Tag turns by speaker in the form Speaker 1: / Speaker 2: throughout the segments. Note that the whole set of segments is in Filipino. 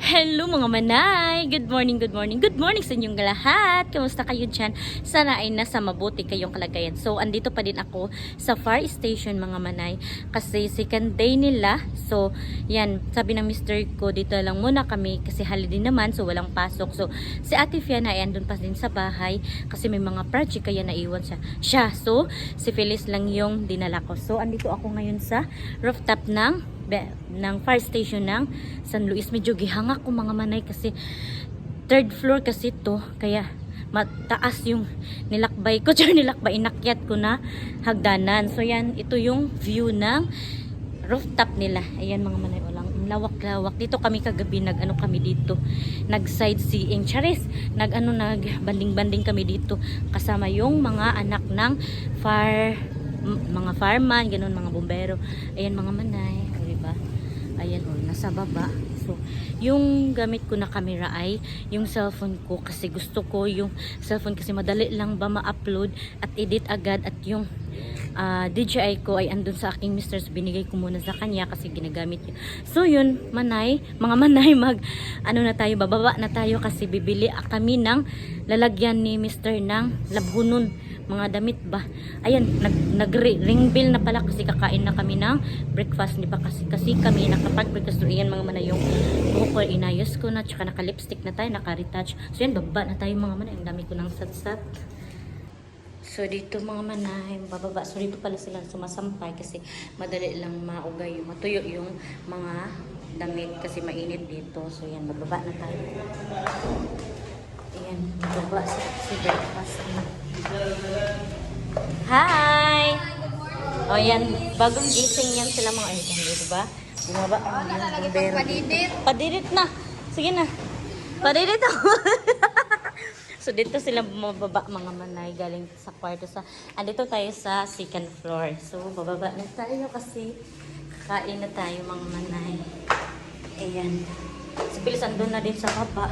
Speaker 1: Hello mga manay! Good morning, good morning, good morning sa inyong lahat! Kamusta kayo dyan? Sana ay nasa mabuti kayong kalagayan. So, andito pa din ako sa Far Station mga manay. Kasi second day nila. So, yan. Sabi ng mister ko, dito lang muna kami kasi holiday naman. So, walang pasok. So, si Ate Fiana ay andun pa din sa bahay. Kasi may mga project kaya naiwan siya. So, si Feliz lang yung dinala ko. So, andito ako ngayon sa rooftop ng Fire Station ng San Luis. Medyo gihangak ko mga manay kasi third floor kasi to, kaya mataas yung nilakbay ko, inakyat ko na hagdanan. So yan, ito yung view ng rooftop nila. Ayan mga manay, walang lawak-lawak. Dito kami kagabi, kami dito, nag sightseeing, charis, nagbanding-banding kami dito kasama yung mga anak ng mga fireman, ganun, mga bombero. Ayan mga manay, o diba? Ayan, nasa baba. So, yung gamit ko na camera ay yung cellphone ko kasi gusto ko yung cellphone kasi madali lang ba ma-upload at edit agad, at yung DJI ko ay andun sa aking mister, so binigay ko muna sa kanya kasi ginagamit niya. So yun, mga manay, bababa na tayo kasi bibili kami ng lalagyan ni mister ng labhunon, mga damit ba. Ayan, nag-ring bell na pala kasi kakain na kami ng breakfast, di ba? Kasi kami nakapag-breakfast. So ayan mga manay, yung buhok ko inayos ko na, tsaka naka-lipstick na tayo, naka-retouch. So yan, baba na tayo mga manay. Ang dami ko ng satsat. So dito mga manay, bababa. So dito pala sila sumasampay kasi madali lang maugay, matuyo yung mga damit kasi mainit dito. So yan, bababa na tayo. Ayan, bababa si breakfast. Hi! O yan, bagong gising yan sila mga ayun, diba? Bumaba ang bombero. Padidit na. Sige na. Padidit ako. So dito sila bumababa mga manay, galing sa kwarto andito tayo sa second floor. So bababa na tayo kasi kakain na tayo mga manay. Ayan. Si Pilis andun na din sa baba.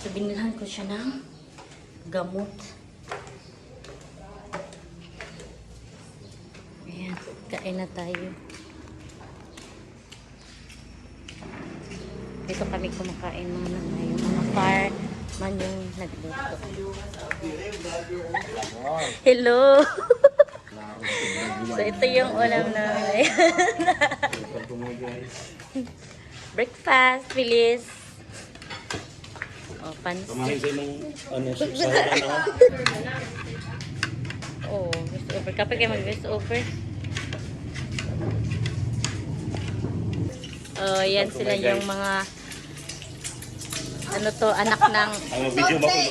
Speaker 1: So binilhan ko siya ng gamot. Ayan, kain na tayo. Dito kami kumakain mga manay. Yung mga man yung nagluto. Hello! So ito yung ulam namin. Breakfast, Feliz. O, pansit.
Speaker 2: Kamahin sa imong sarapan ako.
Speaker 1: Oh, best over. Kapag kayo mag-best over. Oh, yan sila yung mga anak ng
Speaker 2: Ang video mo kung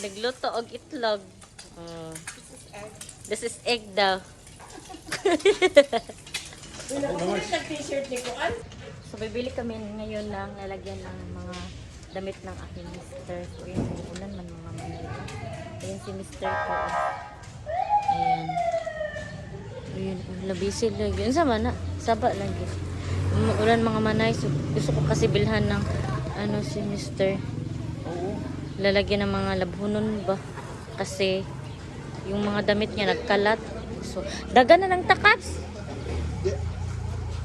Speaker 1: nagluto og itlog. Oh. This is egg daw. So bibili kami ngayon ng lalagyan ng mga damit ng aking mister. So yun, ulan man mga manila. Ayan si mister ko. Ayan. Ayan, labisin lagi. Ano sama na? Saba lagi. Ulan mga manay. So, gusto ko kasi bilhan ng si mister. Lalagyan ng mga labhunon ba? Kasi yung mga damit niya nagkalat. So, daga na ng takats.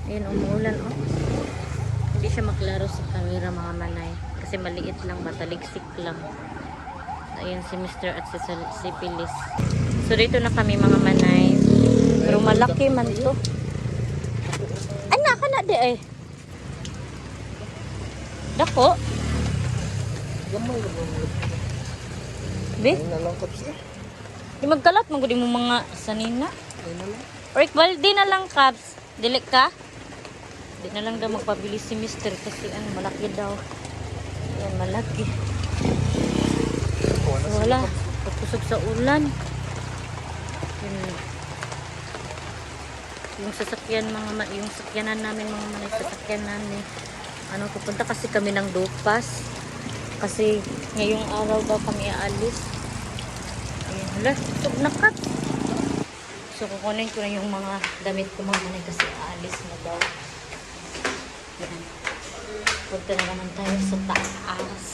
Speaker 1: Ayan, umuulan oh. Hindi siya maklaro sa camera mga manay. Kasi maliit lang, mataliksik lang. Ayan si mister at si Pilis. So, dito na kami mga manay. Pero malaki man to. Anak ka na di eh. Dako. Be? Di magkalat, magudi mo mga sanina. Or ikbaldi na lang, Cabs. Dili ka? Di na lang daw magpabili si mister kasi malaki daw. Ayan, malaki. Wala. Pagkusog sa ulan. Yung sasakyan yung sakyanan namin mga manay, sasakyan namin. Pupunta kasi kami ng Dupas. Kasi ngayong araw daw kami aalis. Ayan, hala, tug nakat. So kukunin ko na yung mga damit ko mga manay kasi aalis na daw. Ayan. Punta na naman tayo sa taas.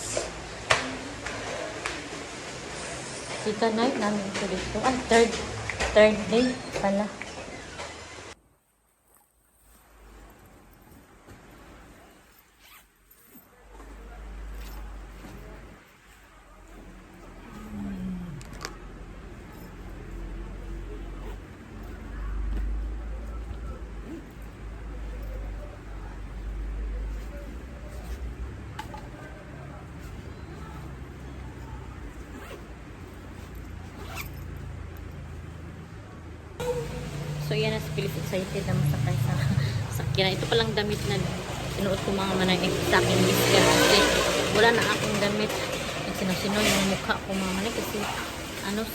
Speaker 1: Second night namin ito dito. Third day pala. Pilis excited na masakay sa sakyan. Ito palang damit na sinuot ko mga manay sa aking mister kasi wala na akong damit. Sinasino yung mukha ko mga manay kasi ano,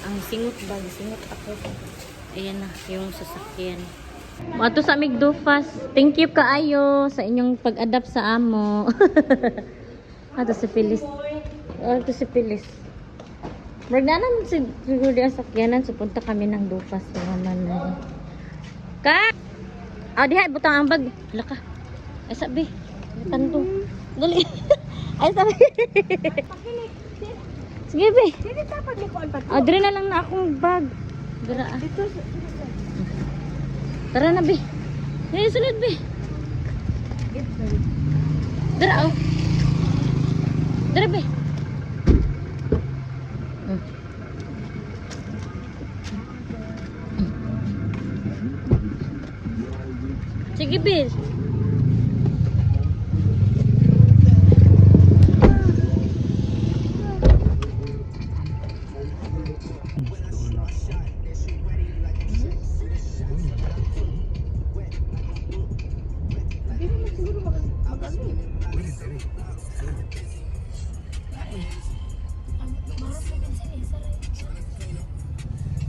Speaker 1: ang singot ba? Singot ako. Ayan na, yung sasakyan. Ato sa Migdufas. Thank you kaayo sa inyong pag-adapt sa amo. Ato si Pilis. Ato si Pilis. Magdanan siguro di ang sakyanan. So punta kami ng Dufas. Manay. Ka! Diha, butang ang bag. Laka. Ay sabi. Tanto. Dali. Ay sabi. Sige, be. Dire na lang na akong bag. Dira. Tara na, be. Hey, sunod, be. Dira, oh. Dira, be. Sige, be.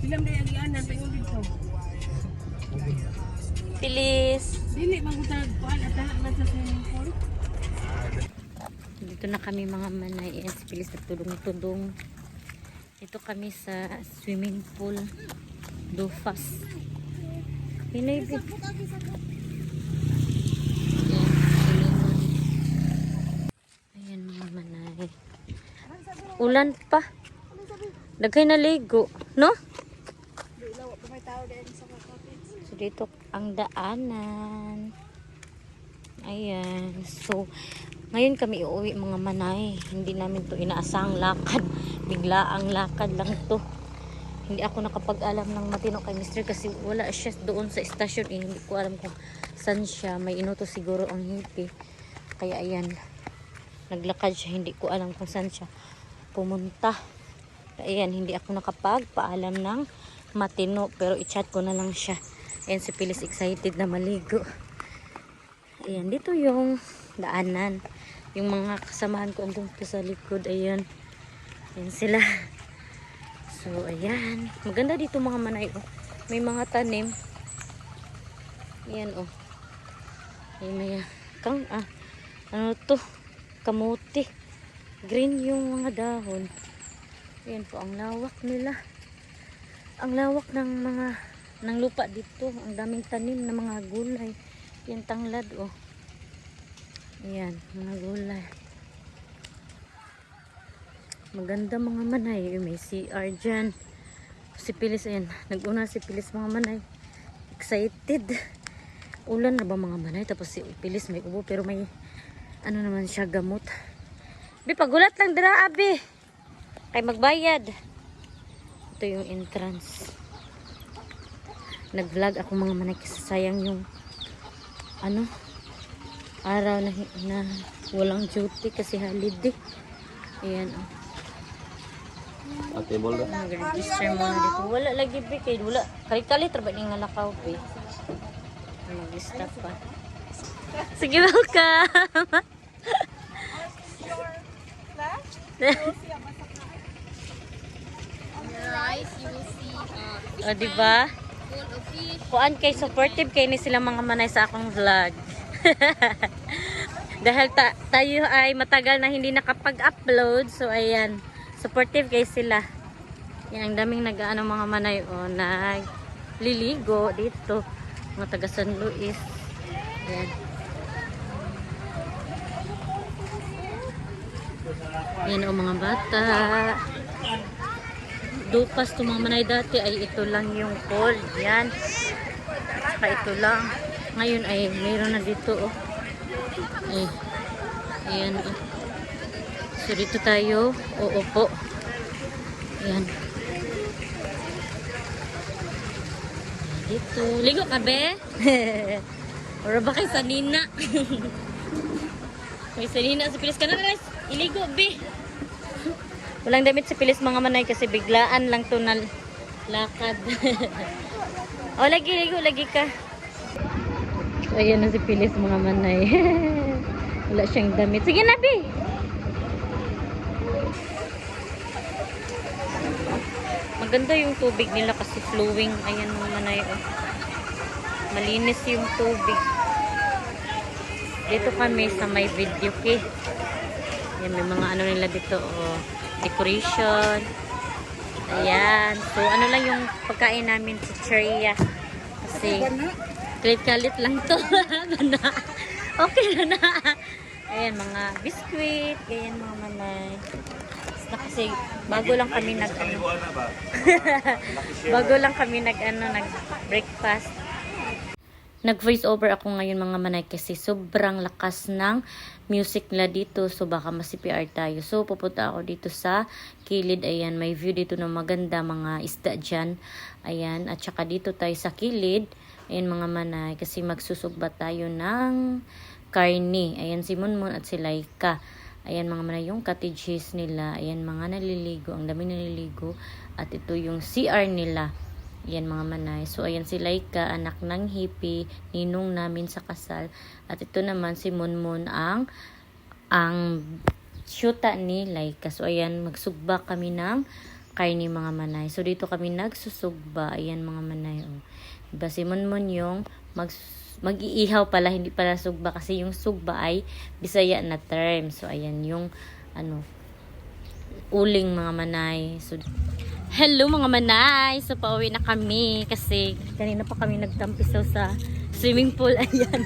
Speaker 3: Bilang day agianan pa yung dito.
Speaker 1: Pilis.
Speaker 3: Dili magutag kuan ata man sa swimming pool.
Speaker 1: Dito na kami mga manay. Ayan, si Pilis nagtulong-tulong. Ito kami sa swimming pool. Dufas. Hinay, be. Ayan mga manay. Ulan pa. Daghay na ligo, no? So dito ang daanan. Ayan. So ngayon kami uuwi mga manay. Hindi namin to inaasahang lakad. Bigla ang lakad lang to. Hindi ako nakapag-alam ng matino kay Mr. kasi wala siya doon sa station. Hindi ko alam kung saan siya. May inuto siguro ang hipi. Kaya ayan. Naglakad siya. Hindi ko alam kung saan siya pumunta. Ayan, hindi ako nakapagpaalam ng matino. Pero i-chat ko na lang siya. Ayan, si Pilis excited na maligo. Ayan, dito yung daanan. Yung mga kasamahan ko andun po sa likod. Ayan. Ayan sila. So, ayan. Maganda dito mga manay. Oh. May mga tanim. Ayan, oh. May ano to? Kamuti. Green yung mga dahon. Ayan po, ang lawak nila. Ang lawak ng lupa dito. Ang daming tanim na mga gulay. Yan tanglad, oh. Ayan, mga gulay. Maganda mga manay. May CR dyan. Si Pilis, ayan. Nag-una si Pilis mga manay. Excited. Ulan na ba mga manay? Tapos si Pilis may ubo. Pero may ano naman siya, gamot. Bi, pagulat lang dira, abi. Kay magbayad. Ito yung entrance. Nag-vlog ako mga manay kasi sayang yung ano araw na walang duty kasi holiday. Ayan, oh.
Speaker 2: Ate, bol na.
Speaker 1: Mag-register muna dito. Wala lagi, be. Kaya wala. Kali-kali trabaho nga lakaw, be. Mag-lista pa. Sige, welcome. O, diba? Kuan kay supportive kay ni sila mga manay sa akong vlog. Dahil tayo ay matagal na hindi nakapag-upload. So, ayan. Supportive kay sila. Yan, ang daming nag-ano mga manay. O, nagliligo dito. Mga taga San Luis. Ayan. Yan o mga bata. Dupas to mga manay dati ay ito lang yung cold. Yan. Saka ito lang. Ngayon ay mayroon na dito oh. Ayan oh. So dito tayo. Uupo. Ayan. Dito. Ligo ka be? Or ba kay sanina? May sanina sa Pilis ka na guys. Iligo be. Walang damit si Pilis mga manay kasi biglaan lang to na lakad. O, lagi ka. So, ayan na si Pilis mga manay. Wala siyang damit. Sige na, Bi. Maganda yung tubig nila kasi flowing. Ayan mga manay. Oh. Malinis yung tubig. Dito kami sa may video key. Ayan, may mga ano nila dito. Oh, decoration. Ayan. So, ano lang yung pagkain namin sa Cheria. Kasi, kalit-kalit lang to. Okay na na. Ayan, mga biskuit. Ayan, mga manay. Kasi, bago lang kami nag-breakfast. Nag-voice over ako ngayon mga manay kasi sobrang lakas ng music nila dito. So baka ma-CPR tayo. So pupunta ako dito sa kilid. Ayan, may view dito na maganda. Mga isda dyan. Ayan, at saka dito tayo sa kilid. Ayan mga manay. Kasi magsusugba tayo ng karne. Ayan si Munmun at si Laika. Ayan mga manay yung cottages nila. Ayan mga naliligo. Ang dami naliligo. At ito yung CR nila. Yan mga manay. So, ayan si Laika, anak ng hippie, ninong namin sa kasal. At ito naman si Munmun ang syuta ni Laika. So, ayan, magsugba kami ng karne mga manay. So, dito kami nagsusugba. Ayan mga manay. Oh. Diba si Munmun yung mag-iihaw pala, hindi pala sugba. Kasi yung sugba ay Bisaya na term. So, ayan yung uling mga manay. So, hello mga manay! So, pauwi na kami kasi kanina pa kami nagtampisaw sa swimming pool. Ayan,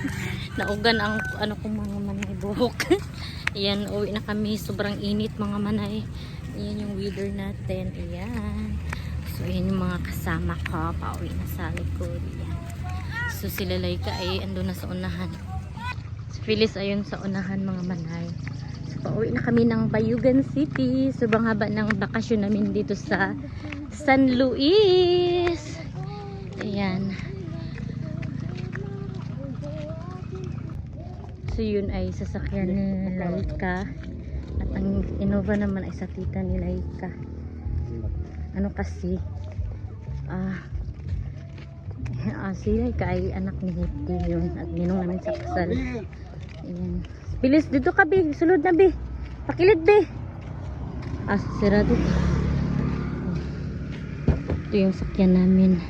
Speaker 1: naugan ang mga manay buhok. Ayan, uwi na kami. Sobrang init mga manay. Ayan yung weather natin. Ayan. So, ayan yung mga kasama ko. Pauwi na sa likod. Ayan. So, sila Laika ay ando na sa unahan. Si Phyllis ayun sa unahan mga manay. Pauwi na kami ng Bayugan City. Sobrang haba ng bakasyon namin dito sa San Luis. Ayan. So yun ay sasakyan ni Laika. At ang Innova naman ay sa tita ni Laika. Ano kasi si Laika ay anak ni Hiti yun. At ninong namin sa kasal. Ayan. Bilis, dito ka, Bi. Sulod na, Bi. Pakilid, Bi. Sirado. Ito yung sakyan namin.